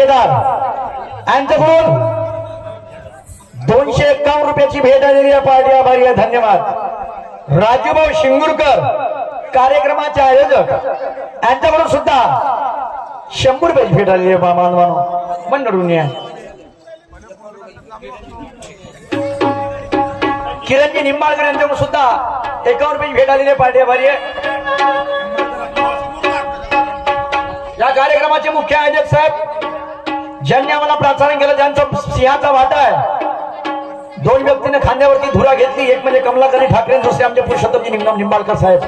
ठेकेदार यांच्याकडून 251 रुपयाची भेट आलेली आहे. पार्टी आभारी आहे, धन्यवाद. राजूभाऊ शिंगुरकर कार्यक्रमाचे आयोजक यांच्याकडून सुद्धा 100 रुपयाची भेट आलेली आहे. मानवानो मंडळून या. किरणजी निंबाळकर यांच्याकडून सुद्धा 51 रुपयाची भेट आलेली आहे. पार्टी आभारी आहे. या कार्यक्रमाचे मुख्य आयोजक साहेब ज्यांनी आम्हाला प्रोत्साहन केलं, ज्यांचा सिंहाचा वाटा आहे. 2 व्यक्तीने खांद्यावरती धुरा घेतली, एक म्हणजे कमलाकरी ठाकरे, दुसरे आमचे पुरुषोत्तमजी निंबाळकर साहेब.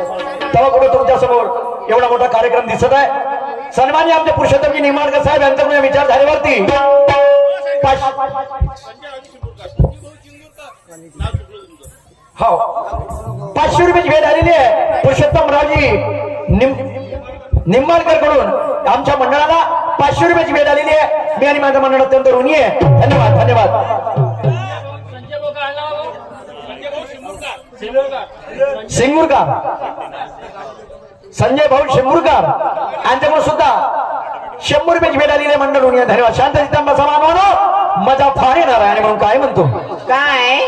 तेव्हा कुठे तुमच्या समोर एवढा मोठा कार्यक्रम दिसत आहे. सन्माननीय आमचे पुरुषोत्तमजी निंबाळकर साहेब यांच्याकडून विचारधारेवरती 500 रुपयाची भेट आलेली आहे. पुरुषोत्तमरावजी निंबाळकर कडून आमच्या मंडळाला 500 रुपयाची भेट आलेली आहे. मी आणि माझं मंडळ अत्यंत ऋणी आहे. धन्यवाद धन्यवाद. शिंगूरकर संजय भाऊ शिंगूरकर यांच्याकडून सुद्धा 100 रुपयाची भेट आलेली आहे. मंडळ ऋणी आहे. धन्यवाद. शांत चित्तांबा समान मजा फार येणार आहे. आणि म्हणून काय म्हणतो काय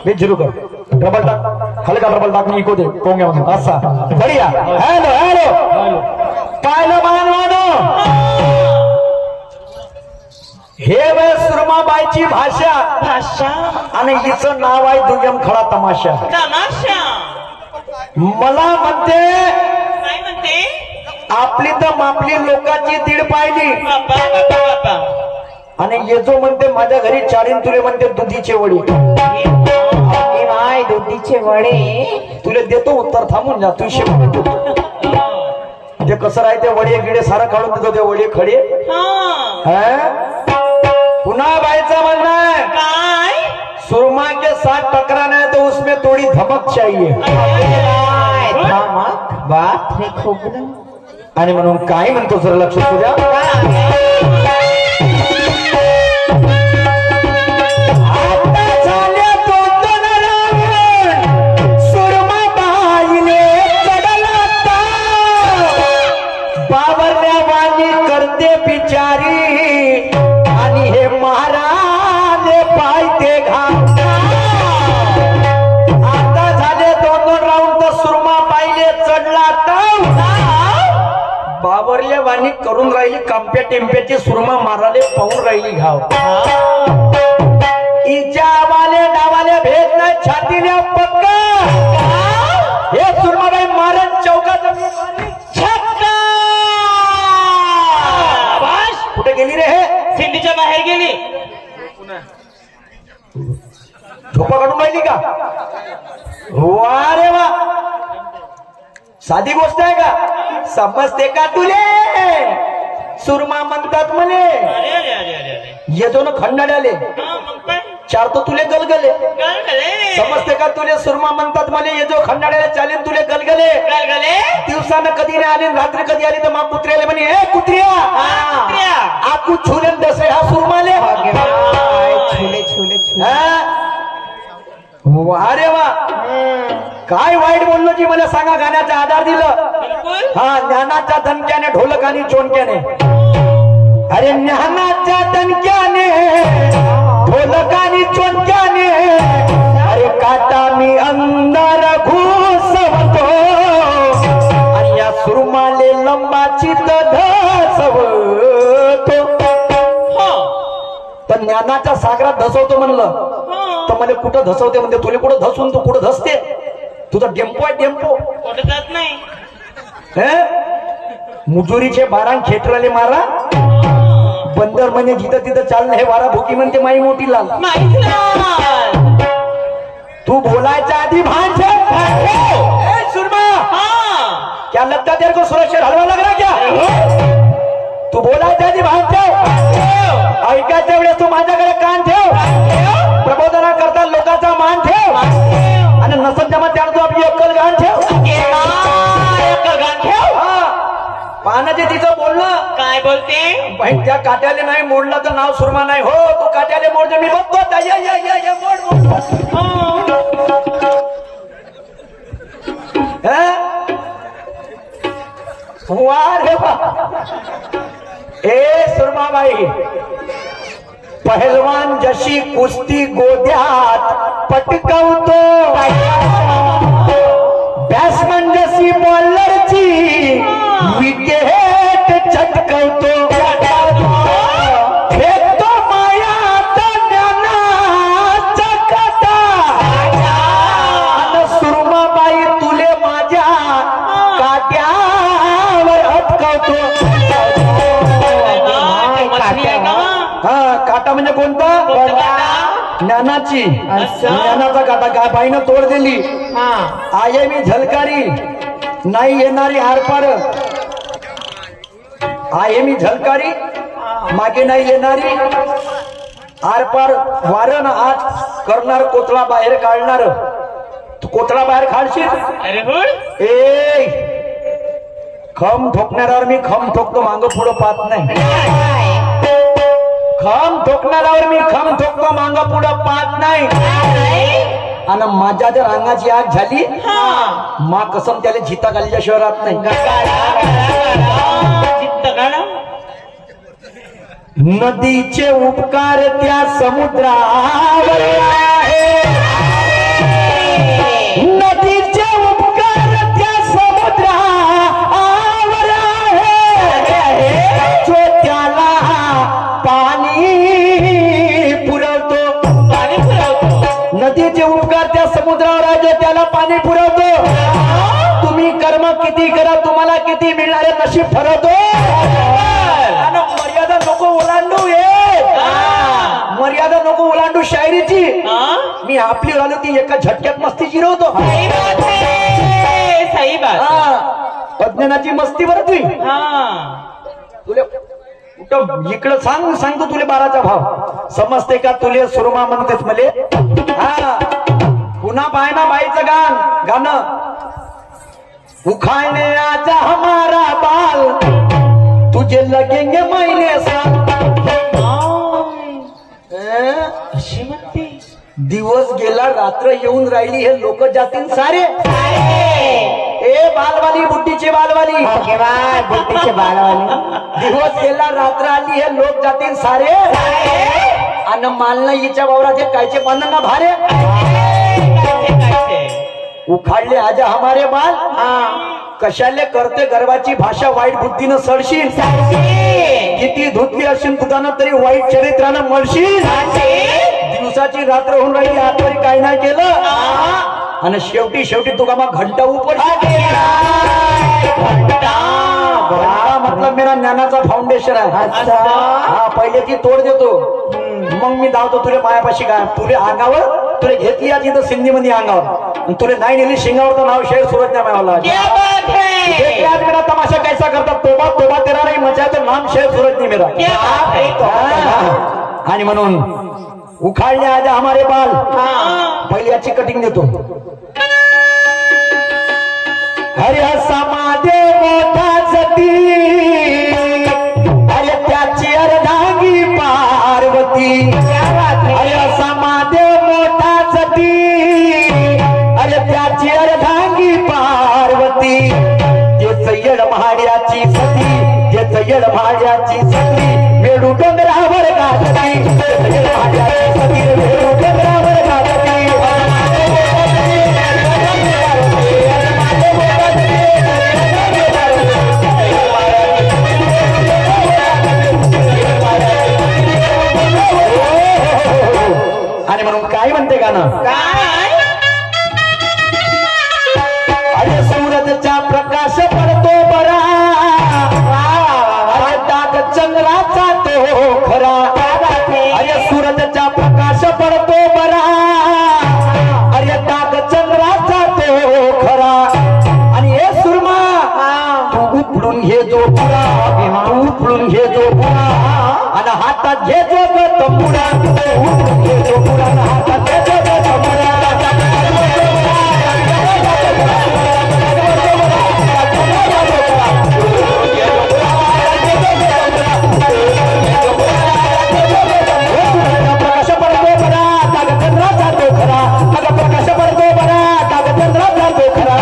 बेस जरूर कर. डबल टाक, हलका डबल टाक. मी इको दे पोंग्या म्हणून असा बढिया. हॅलो हॅलो पाहिलं मानवानो, हे वय सुरमाबाईची भाषा आणि हिचं नाव आहे दुय्यम खळा तमाशा. मला म्हणते काय म्हणते आपली तर मापली लोकांची दीड पाहिली. आणि येजो म्हणते माझ्या घरी 40 तुले म्हणते दुधीचे वडी. माय दुधीचे वडे तुला देतो उत्तर, थांबून जा. तू शेवट ते कसं आहे, ते वडे गिडे सारं काढून देतो. ते वडे खडे पुन्हा बाईचा म्हणणं आहे काय सुरमा के साथ टकराना है तो उसमें थोड़ी धमक चाहिए. धमक बाप रे खूप. आणि म्हणून काय म्हणतो जरा लक्ष तुझ्या करते बिचारी आणि हे महाराज पायते घाट. आता झाले 2-2 राऊंड तर सुरमा पाहिले चढला ताव. बाबरल्या वाणी करून राहिली कांप्या टेम्प्याची सुरमा माराले पाहून राहिली घाव. इच्या आवाले डावाले भेद नाही छातील्या पक्का. हे सुरमाबाई मारत चौकात कुठे गेली रे? हे सिंधीच्या बाहेर गेली. झोपा काढून राहिली का? वा रे वा, साधी गोष्ट आहे का? समजते का तुले? सुरमा म्हणतात म्हणे येतो ना खंडाड्याले 4 तो तुले गलगले. समजते का तुले? सुरमा म्हणतात म्हणे येतो खंडाड्याला 40 तुले गलगले. दिवसानं कधी नाही आले, रात्री कधी आली तर मा कुत्र्याले म्हणे हे कुत्र्या आकू छुले दसे हा सुरमाले. छुले छुले अरे वा, काय वाईट बोललो जी मला सांगा. गाण्याचा आधार दिलं. हा, ज्ञानाच्या दणक्याने ढोलक आणि चोंडक्याने. अरे ज्ञानाच्या दणक्याने ढोलक आणि चोंडक्याने. अरे काटा मी अंधार घुसवतो आणि या सुरमाले लंबाची धसवतो. तर ज्ञानाच्या सागरात धसवतो म्हणलं तर मला कुठं धसवते म्हणते. तुला कुठं धसून तू कुठं धसते? तुझा डेम्पो आहे डेम्पो. कुठं जात नाही. मुजुरीचे 12 खेटराले मारा. बंदर म्हणे जिथं तिथं चालणं हे वारा भुकी म्हणते माई मोठी लाल. तू बोलायच्या आधी भान सुरमा क्या लगता तेरे को सुरक्षा हलवा लग रहा क्या? तू बोलायच्या आधी भान ठेव, ऐकायच्या वेळेस तू माझ्याकडे कान ठेव, प्रबोधना करता लोकांचा मान ठेव, आणि नसन जमा त्याला तू आपली अक्कल घाण ठेव. पानाचे तिचं बोलणं काय बोलते? बहीण त्या काट्याले नाही मोडलं तर नाव सुरमा नाही हो. तू काट्याले मोडजे मी बघतो आता. ये, मोड. वा रे वा. ए सुरमाबाई, पहलवान जशी कुस्ती गोद्यात पटकवतो, बॅट्समन जशी बॉलरची विकेट चटकवतो, फेकतो मायात ज्ञानाचा काटा, आणि सुरमाबाई तुले माझ्या काट्यावर अटकवतो. हा, काटा म्हणजे कोणता? ज्ञानाची. ज्ञानाचा काटा. काय बाईनं तोड दिली. आहे मी झलकारी, नाही येणारी आरपार. आहे मी झलकारी, मागे नाही येणारी आरपार. वारण आज करणार, कोथळा बाहेर काढणार. तू कोथळा बाहेर काढशील. अरे हुड. ए खम ठोकणाऱ्यावर मी खम ठोकतो, मागं पुढं पाहत नाही. खम ठोकणाऱ्यावर मी खम ठोकतो, मागं पुढं पाहत नाही. आणि माझ्या जर अंगाची आग झाली, मा कसम त्याला जिता घालीच्या शहरात नाही. नदीचे उपकार त्या समुद्रावर आहे, नदीचे उपकार त्या समुद्रावर आहे, जो त्याला पाणी पुरवतो. नदीचे उपकार त्या समुद्रावर आहे, जो त्याला पाणी पुरवतो. तुम्ही कर्म किती करा, तुम्हाला किती मिळणारे नशीब ठरवतो. मर्यादा नको ओलांडू. मर्यादा नको ओलांडू शायरीची. मी आपली ओलांडू ती एका झटक्यात मस्ती जिरवतो. अज्ञानाची मस्ती बरं तुझी. तुला कुठं इकडं सांगतो तुले 12चा भाव समजते का? तुले सुरमा म्हणतेस मले. पुन्हा पाय ना बाईचं गाणं. उखाने आजा हमारा बाल, तुझे लगेंगे महीने साल. अशी म्हणते. दिवस गेला, रात्र येऊन राहिली, हे लोक जातील सारे. ए बालवाली, बुट्टीची बालवाली, बुट्टीचे बालवाली. दिवस गेला, रात्र आली, हे लोक जातील सारे. आणि मालना हिच्या वावराचे कायचे बांधना भारे. उखाडले आजा हमारे बाल. कशाले करते गर्वाची भाषा, वाईट बुद्धीनं सडशील. किती धुतली असेल दुधानं तरी वाईट चरित्रानं मळशील. दिवसाची रात्र होऊन राहिली, आतवरी काय नाही केलं. आणि शेवटी तुका मग घंटा उपट. मतलब मेरा ज्ञानाचा फाउंडेशन आहे. हा, पहिले ती तोड देतो, मग मी धावतो तुले मायापाशी. काय तुले अंगावर तुले घेतली आज इथं सिंधी मध्ये अंगावर, तुले नाही नेली शिंगावर, तर नाव शेर सूरज नाही मिळाला. मेरा तमाशा कैसा करता, तोबा तोबा तेरा नाही मचा, तर नाम शेर सूरज नाही मेरा. आणि म्हणून उखाडले आज हमारे बाल. पहिली याची कटिंग देतो. हरे समाधे मोठा सती, अरे त्याची अर्धांगी पार्वती. अरे समाधे मोठा सती, अरे त्याची अर्धांगी पार्वती. जे सय्यड महाड्याची सती, जे सय्यड महाड्याची सती, वेडू डोंगरावर गाजती. सय्यड महाड्याची सती, वेडू डोंगरावर गाजती. आणि म्हणून काय म्हणते गाणं. अरे सूरजचा प्रकाश पडतो बरा, अरे डाग चंद्राचा तो खरा. अरे सूरजचा प्रकाश पडतो बरा, अरे डाग चंद्राचा तो खरा. आणि हे सुरमा तू उपडून घे जो पुरा, तू उपडून घे जो पुरा आणि हातात घे जो तंबुरा तू उचलून घे जो पुरा आणि हातात घे जो तंबुरा प्रकाश पडतो बरा कागचंद्राचा तो खरा अगं प्रकाश पडतो बरा कागचंद्राचा तो खरा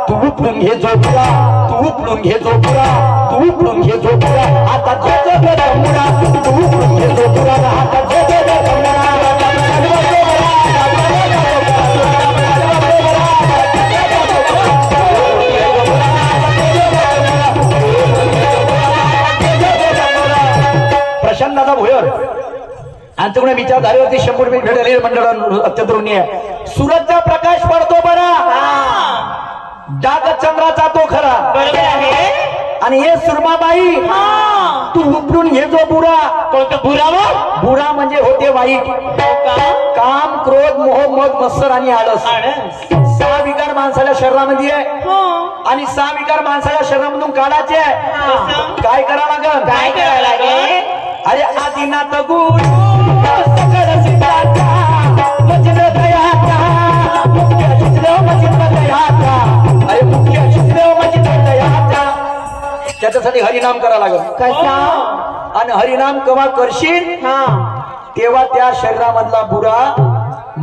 तू उचलून घे जो पुरा तू उचलून घे जो पुरा तू उचलून घे जो पुरा हातात घे जो तंबुरा तू उचलून घे जो पुरा हातात घे जो तंबुरा प्रशांत दादा भोयर आमच्याकडे विचारधारेवरती 100 रुपये भेटले मंडळ अत्यंत ऋणी आहे. सूरजचा प्रकाश पडतो बरा डाग चंद्राचा तो खरा बरोबर आहे. आणि हे सुरमाबाई तू उपरून घे जो बुरा कोणतं बुरावा बुरा म्हणजे होते वाईट काम क्रोध मोह मद मत्सर आणि आळस 6 विकार माणसाच्या शरीरामध्ये आहे आणि 6 विकार माणसाच्या शरीरामधून काढायचे आहे. काय करावं लागेल काय करावं लागेल अरे आदिनाथ गुरु सकळ सिद्धाचा वज्र दयाचा मुख्य चित्र वज्र दयाचा अरे मुख्य चित्र वज्र दयाचा त्याच्यासाठी हरिनाम करावं लागेल. कसा आणि हरिनाम केव्हा करशील तेव्हा त्या शरीरामधला बुरा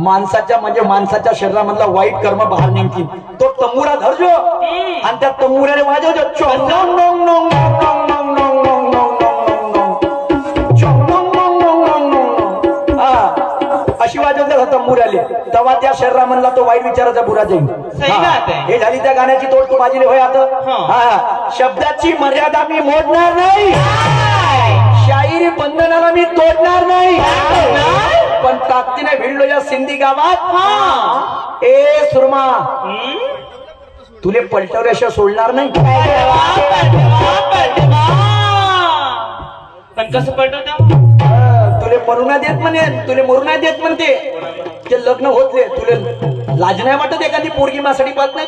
माणसाच्या म्हणजे माणसाच्या शरीरामधला वाईट कर्म बाहेर निघतील. तो तंबुरा धरजो आणि त्या तंबुऱ्याने वाजवजो अशी वाजवते तंबुऱ्याले तेव्हा त्या शरीरामधला तो वाईट विचाराचा बुरा जाईल. हे झाली त्या गाण्याची तोड तू बाजीले होय आता. हा शब्दाची मर्यादा मी मोडणार नाही शाहिरी बंधनाला मी तोडणार नाही पण ताकदीने भिडलो या सिंधी गावात ए सुरमा तुले पलटवल्याशिवाय सोडणार नाही. पण कसं पलटवता तुले मरू नाही देत म्हणे तुले मरू नाही देत म्हणते ते लग्न होतले तुले लाज नाही वाटत एखादी पोरगी माझ्यासाठी पाहत नाही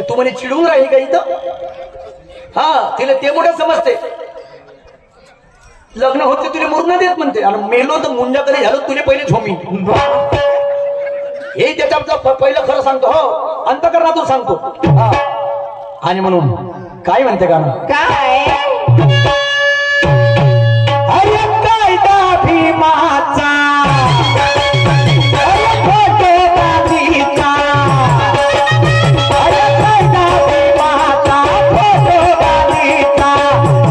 तू म्हणे चिडून राहील का इथं. हा तिला ते मोठं समजते लग्न होते तुले मरू नाही देत म्हणते आणि मेलो तर मुंजा कधी झालो तुले पहिले झोमी हे त्याच्या पहिलं खरं सांगतो हो अंतकरणातून सांगतो. हा आणि म्हणून काय म्हणते का काय अरे कायदा भीमाचा अरे फोटो गांधीचा अरे कायदा भीमाचा फोटो गांधीचा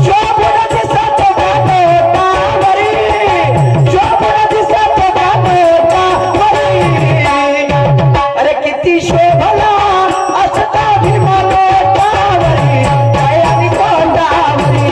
शोभून दिसत गाणोटावरी शोभून दिसत गाणोटावरी अरे किती शोभला असता भीमा लोटावरी कायानी कोंडावरी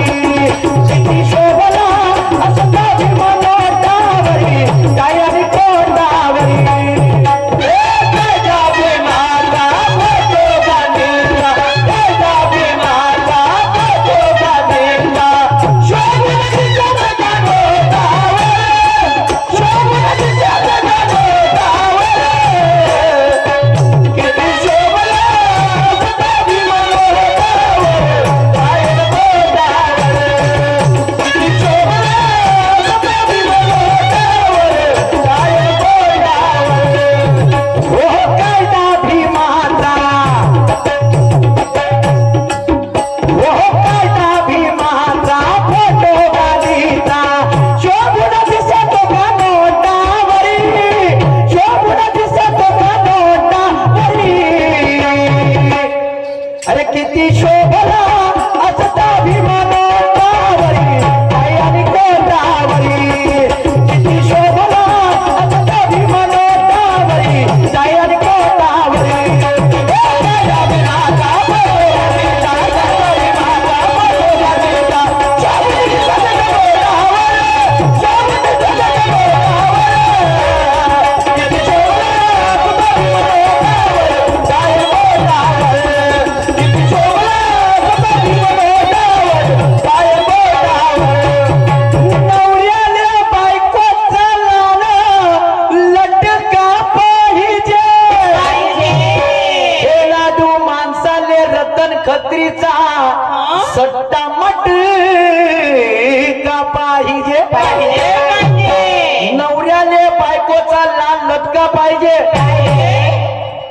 लटका पाहिजे.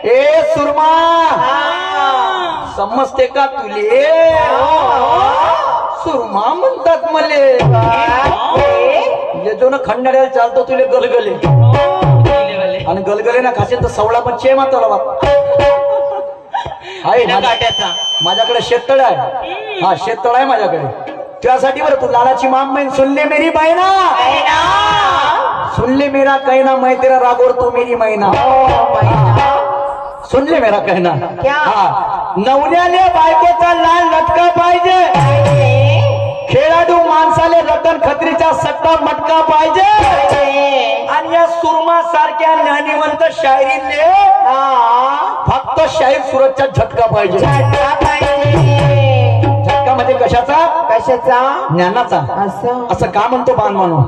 ए सुरमा समजते का तुले? सुरमा म्हणतात मले. येतो ना खंडाळ्याला चालतो तुले गलगले आणि गलगले ना खाशील तर सवळा पण चे माताला बाप आहे माझ्याकडे शेततळ आहे. हा शेततळ आहे माझ्याकडे. त्यासाठी बरं तू लालाची माम मैन सुनले मेरी बहिणा सुनले मेरा कहना मैं तेरा रागोर तू मेरी मैना सुनले मेरा कहना. हा नवऱ्याले बायकोचा लाल लटका पाहिजे. खेळाडू माणसाले रतन खत्रीचा सट्टा मटका पाहिजे. आणि या सुरमा सारख्या ज्ञानीवंत शायरीले फक्त शाहीर सुरतचा झटका पाहिजे. झटका म्हणजे कशाचा? ज्ञानाचा. असं का म्हणतो बाण म्हणून?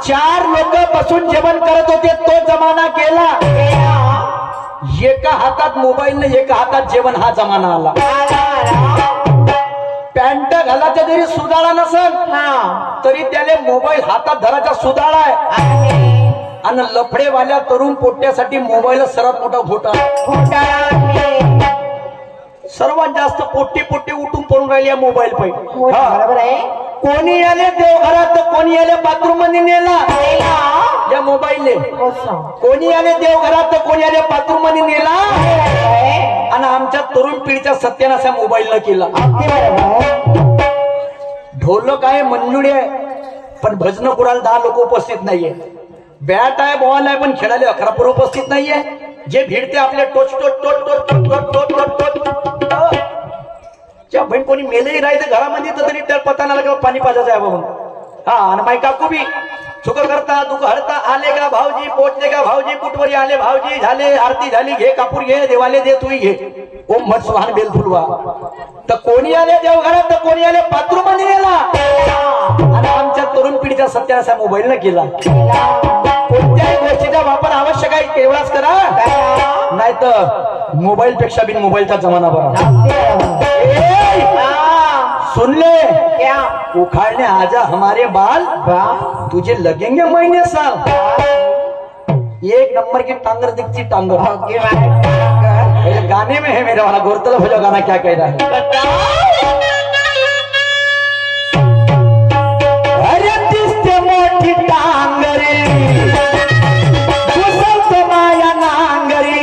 चार लोक बसून जेवण करत होते तो जमाना गेला. एका हातात मोबाईल ने एका हातात जेवण हा जमाना आला. पॅन्ट घालायचा जरी सुधाळा नसल तरी त्याने मोबाईल हातात धरायचा सुधाळा आहे. आणि लफडेवाल्या तरुण पोट्यासाठी मोबाईल सर्वात मोठा घोटाळा. सर्वात जास्त पोट्टी पोट्टी उठून पडून राहिली मोबाईल पाहिजे. कोणी आले देवघरात तर कोणी आले बाथरूम मध्ये नेला या मोबाईलने. कोणी आले देवघरात तर कोणी आले बाथरूम मध्ये नेला. आणि आमच्या तरुण पिढीच्या सत्यानाश मोबाईल न केला. ढोलक आहे मंजुळी आहे पण भजन कुराला 10 लोक उपस्थित नाहीये. बॅट आहे बॉल आहे पण खेळायला 11 पोरं उपस्थित नाहीये. जे भिडते आपले टोच टोच टोच टोच टोच टोच टोच टोच. त्या बहीण कोणी मेलही राहायचं घरामध्ये तर तरी त्या पता नाही लागेल पाणी पाजायचं आहे म्हणून. हा आणि माई काकू बी चुक करता दुःख हरता आले का भाऊजी पोचले का भाऊजी कुठवरी आले भाऊजी झाले आरती झाली घे कापूर घे देवाले दे तू घे ओम मत सुहान बेल फुलवा. तर कोणी आले देवघरात तर कोणी आले बाथरूम मध्ये गेला. आणि आमच्या तरुण पिढीचा सत्यानाश मोबाईल न केला. कोणत्याही गोष्टीचा वापर आवश्यक आहे तेवढाच करा नाही तर मोबाईल पेक्षा बिन मोबाईलचा जमाना बरा. सुन ले क्या उखाड़ने आजा हमारे बाल तुझे लगेंगे महीने साल. एक नंबर की टांगर दिखती टांगर. गाने में है मेरा वाला गौरतलब हो जाओ गाना क्या कह रहा है. अरे दिसते मोठी टांगरी घुसवतो माया नांगरी.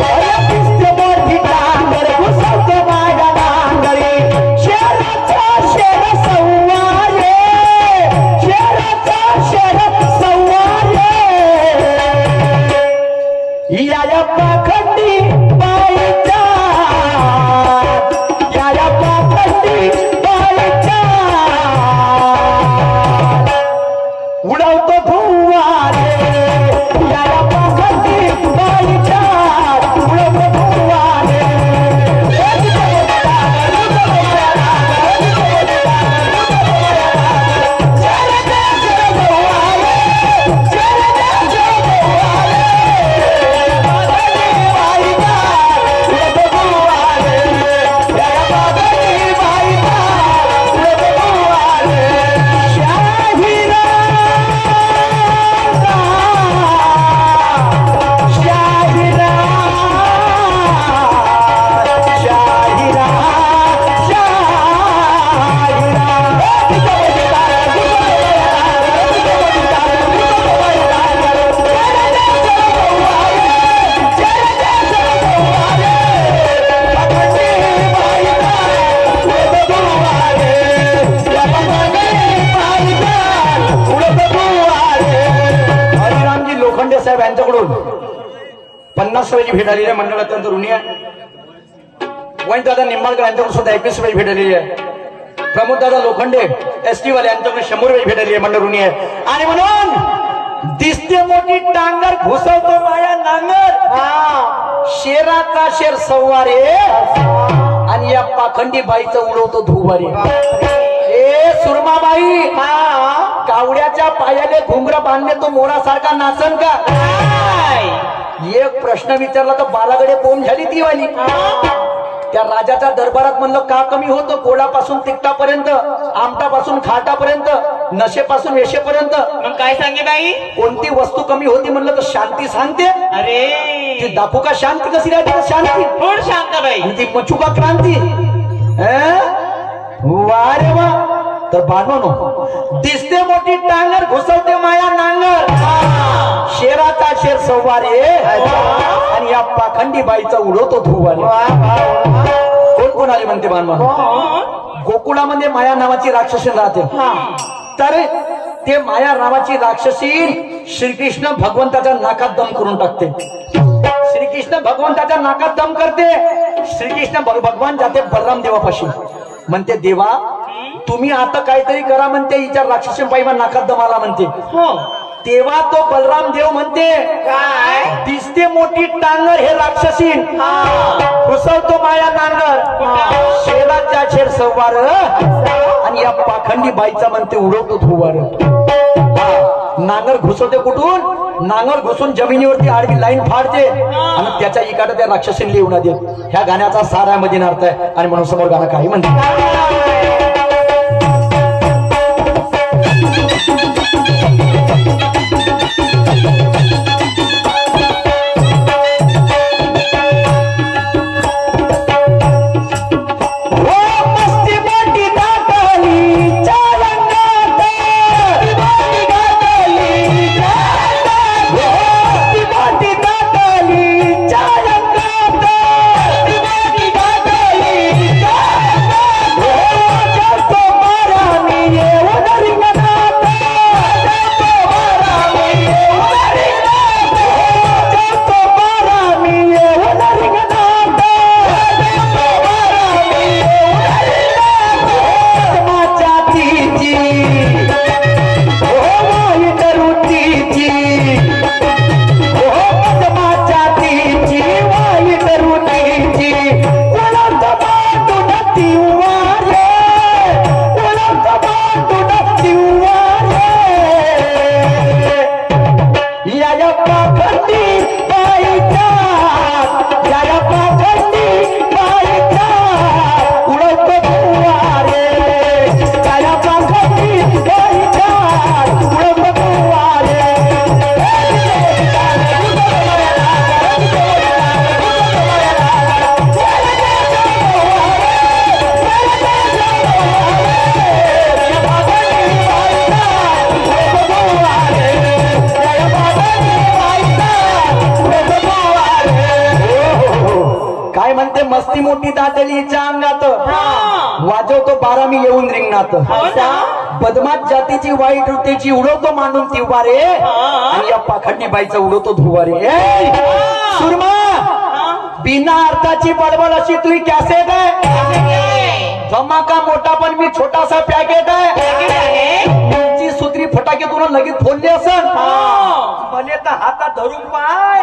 अरे दिसते मोठी टांगर घुसवतो माया नांगरी. शेराचा शेर सव्वारे शेराचा शेर सव्वारे. या पाखंडी बाईचा या पाखंडी बाईचा उडवतो धुवारे. या पाखंडी बाईचा उडवतो धुवारे. साहेब यांच्याकडून 50 रुपयाची भेट आलेली आहे. मंडळात ऋणी आहे. वैन दादा निंबाळकर यांच्याकडून सुद्धा 21 रुपयाची भेट आलेली आहे. प्रमोद दादा लोखंडे एसटी वाले यांच्याकडून 100 रुपयाची भेट आलेली आहे. मंडळ ऋणी आहे. आणि म्हणून दिसते मोठी टांगर घुसवतो माया नांगर. शेराचा शेर सव्वारे आणि या पाखंडी बाईचं उडवतो धुवारे. ए सुरमाबाई कावड्याच्या पायाले घुंगर बांधले तो मोरासारखा नाचन का? एक प्रश्न विचारला तर बालाकडे बोंब झाली ती वाली. त्या राजाच्या दरबारात म्हणलं का कमी होतं, गोडापासून तिखटापर्यंत, आमटापासून खाटापर्यंत, नशेपासून वेशेपर्यंत. मग काय सांगे बाई? कोणती वस्तू कमी होती म्हणलं तर शांती सांगते. अरे ती दाखवू का शांती कशी राहते का शांती? थोड शांत बाई. आणि ती मचू का क्रांती? वा रे वा. तर बांधवनो, दिसते मोठी टांगर घुसवते माया नांगर, शेराचा शेर सव्वारे आणि या पाखंडी बाईचा उडवतो धुवारे. कोण कोण आले म्हणते बांधव? गोकुळामध्ये माया नावाची राक्षसीन राहते. तर ते माया नावाची राक्षसीन श्रीकृष्ण भगवंताच्या नाकात दम करून टाकते. श्रीकृष्ण भगवंताच्या नाकात दम करते. श्रीकृष्ण भगवान जाते बलराम देवापाशी, म्हणते देवा तुम्ही आता काहीतरी करा म्हणते, हिच्या राक्षसी पायीमा नाकात दम आला म्हणते. तेव्हा तो बलराम देव म्हणते काय? दिसते मोठी टांगर हे राक्षसीन, घुसवतो माया नांगर, शेराच्या शेर सव्वार आणि या पाखंडी बाईचा म्हणते उडवतो धुवार. नांगर घुसवते कुठून? नांगर घुसून जमिनीवरती आडवी लाईन फाडते आणि त्याच्या इकडे त्या राक्षसीन लिहून देत. ह्या गाण्याचा सारा मध्ये अर्थ आहे आणि म्हणून समोर गाणं काही म्हणते. मस्ती मोठी दादलीच्या अंगात वाजवतो बारामी येऊन रिंगणात. बदमाश जातीची वाईट वृत्तीची उडवतो मांडून तिवारे आणि या पाखंडी बाईचा उडवतो धुवारे. सुरमा बिना अर्थाची बडबड अशी तुझी कॅसेट आहे, धमाका मोठा पण मी छोटासा पॅकेट आहे. तुमची सुत्री फटाके तुला लगेच फोडले असेल भले तर हातात धरून पाय,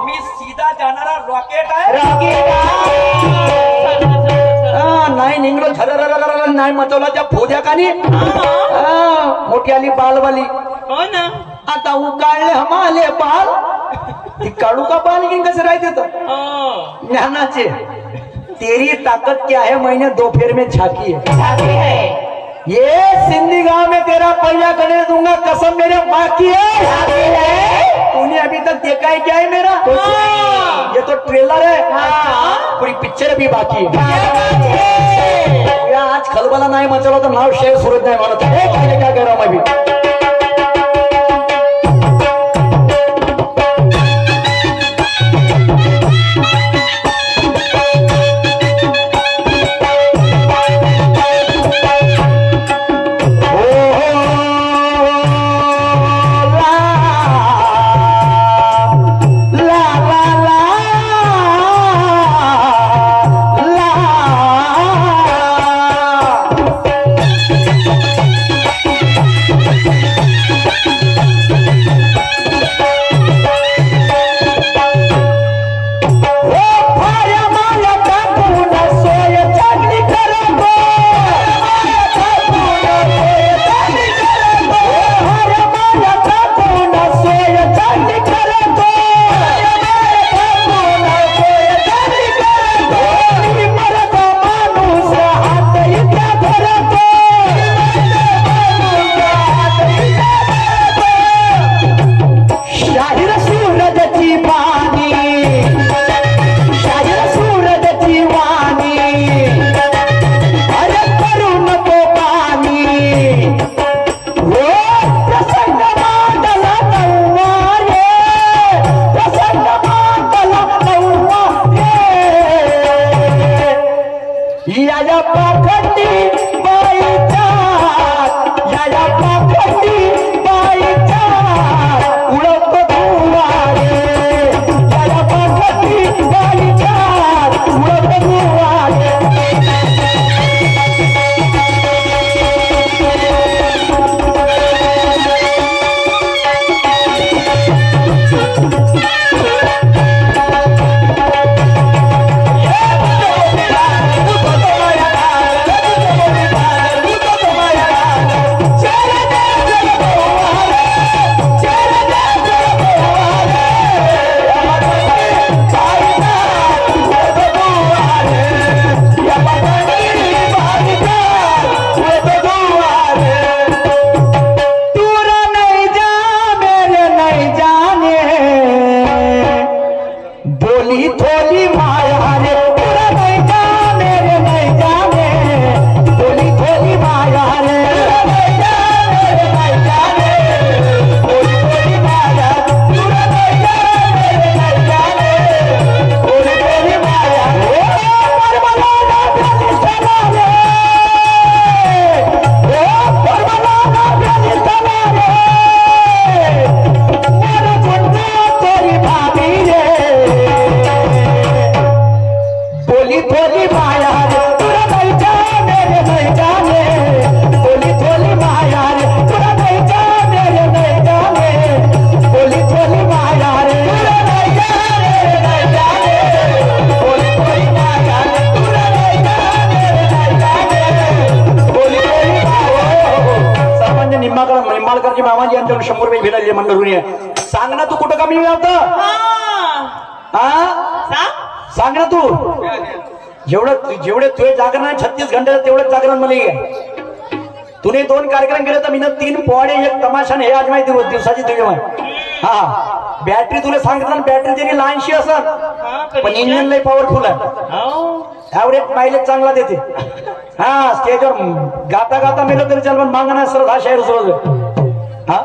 मी सीधा जाणारा रॉकेट आहे. नाही निघलो झर नाही मचवला त्या फोद्या कानी मोठी आली बालवाली. हो ना, आता उकाळले हमाले बाल, ती काढू का बाल घेऊन कसे राहते तर ज्ञानाचे. तेरी ताकत क्या है मैंने दो फेर में झाकी है. ये सिंधी गांव में तेरा पहिया करने दूंगा कसम मेरे बाकी है. तूने अभी तक देखा है क्या है मेरा? ये तो ट्रेलर है, पूरी पिक्चर भी बाकी है. आज खलबला नाही मचवला तर नाव शेर सुरत नाही म्हणत. पहिले काय करा मैं भी निंबाळकरची मामाजी यांच्याकडून 100 रुपये भेटायले मंडळून सांग ना तू कुठं कमी मिळतं हा सांग ना तू जेवढे तुझे जागरण आहे 36 घंटे तेवढंच जागरण मला आहे तुने 2 कार्यक्रम केले तर मी 3 पोवाडे 1 तमाशा हे आज माहिती रोज दिवसाची तुझी माहिती हा बॅटरी तुला सांगितलं बॅटरी त्याची लहानशी असत पण इंजिन लय पॉवरफुल आहे ऍव्हरेज मायलेज चांगला देते हा स्टेजवर गाता गाता मेलं तरी चाल पण मागणार सर हा शायर रोज हा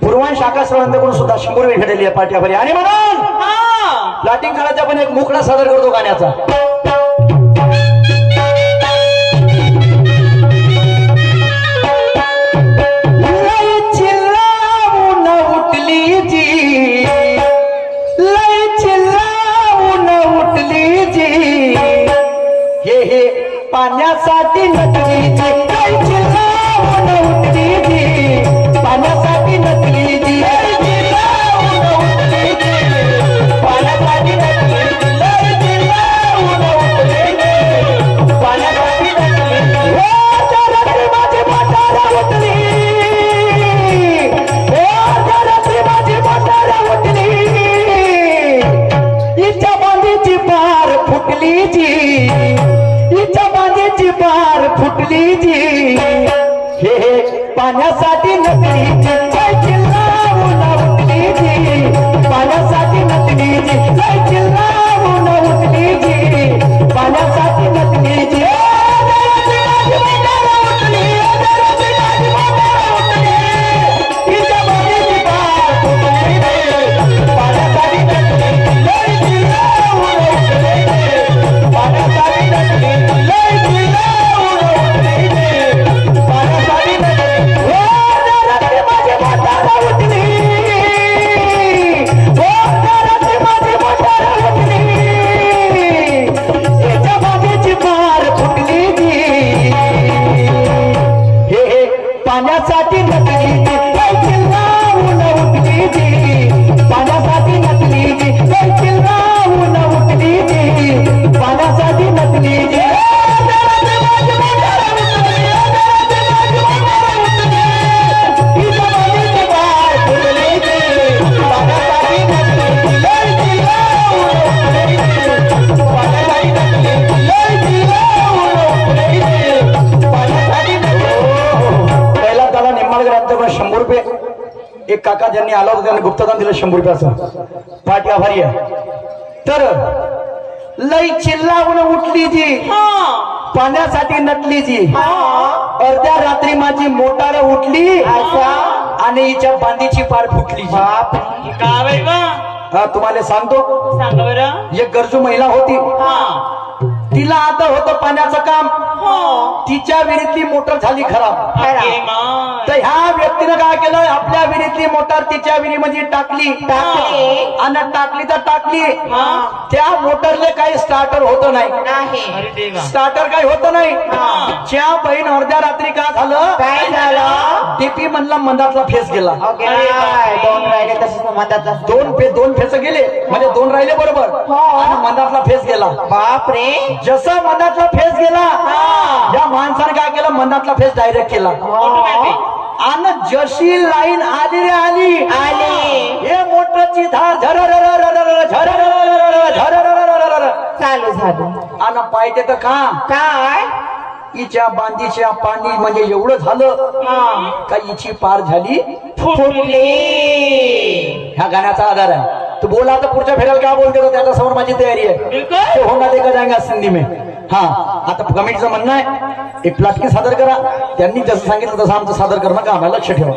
पूर्वांश आकाश कडून सुद्धा 100 रुपये भेटलेली आहे पार्ट्याभरी आणि म्हणून लाटिंग काळाचा पण एक मुकडा सादर करतो गाण्याचा पाण्यासाठी नकलीची पाण्यासाठी नकलीची पाण्यासाठी पाण्यासाठी माझी म्हातारा उठली माझी म्हातारा उठली हिच्या बांधीची पार फुटली जी हिच्या बांधीची पार फुटली जी हे पाण्यासाठी नकलीची उठली जी पाण्यासाठी नकलीची उठली जी पाण्यासाठी नकलीची पाण्यासाठी नकलीची उठली जी पाण्यासाठी नकलीची उठली जी पाण्यासाठी नकलीची निंबाळकर 100 रुपये एक काका ज्यांनी आला होता त्यांनी गुप्तदान दिलं 100 रुपयाचं पाठी आभारी आहे तर लई चिल्लावून उठली जी पाण्यासाठी नटली जी अर्ध्या रात्री माझी मोटार उठली आणि हिच्या बांधीची पार फुटली जी का बाई बा तुम्हाला सांगतो सांगा बरं एक गरजू महिला होती तिला आता होतं पाण्याचं काम तिच्या विहिरीतली मोटर झाली खराब तर ह्या व्यक्तीनं काय केलं आपल्या विहिरीतली मोटर तिच्या विहिरीमध्ये टाकली आणि टाकली तर टाकली त्या मोटरले काही स्टार्टर होत नाही स्टार्टर काही होत नाही त्या बहीण अर्ध्या रात्री काय झालं डीपी म्हणला मंदातला फेस गेला 2 राहिले तसेच मंदातला 2 फेस गेले म्हणजे 2 राहिले बरोबर आणि मंदातला फेस गेला बापरे जसा मंदातला फेस गेला या माणसाने काय केलं मंदातला फेस डायरेक्ट केला आणि जशी लाईन आली रे आली हे मोटरची धार चालू झालं आणि पाहिजे तर काय हिच्या बांधीच्या पाणी म्हणजे एवढं झालं का हिची पार झाली फुटली ह्या गाण्याचा आधार आहे तू बोला आता पुढच्या फेऱ्याला काय बोलते तो त्याच्या समोर माझी तयारी आहे ते होगा देखा जाएगा सिंधी में हा आता कमिटीचं म्हणणं आहे एक प्लाटकी सादर करा त्यांनी जसं सांगितलं तसं आमचं सादर करणं का आम्हाला लक्ष ठेवा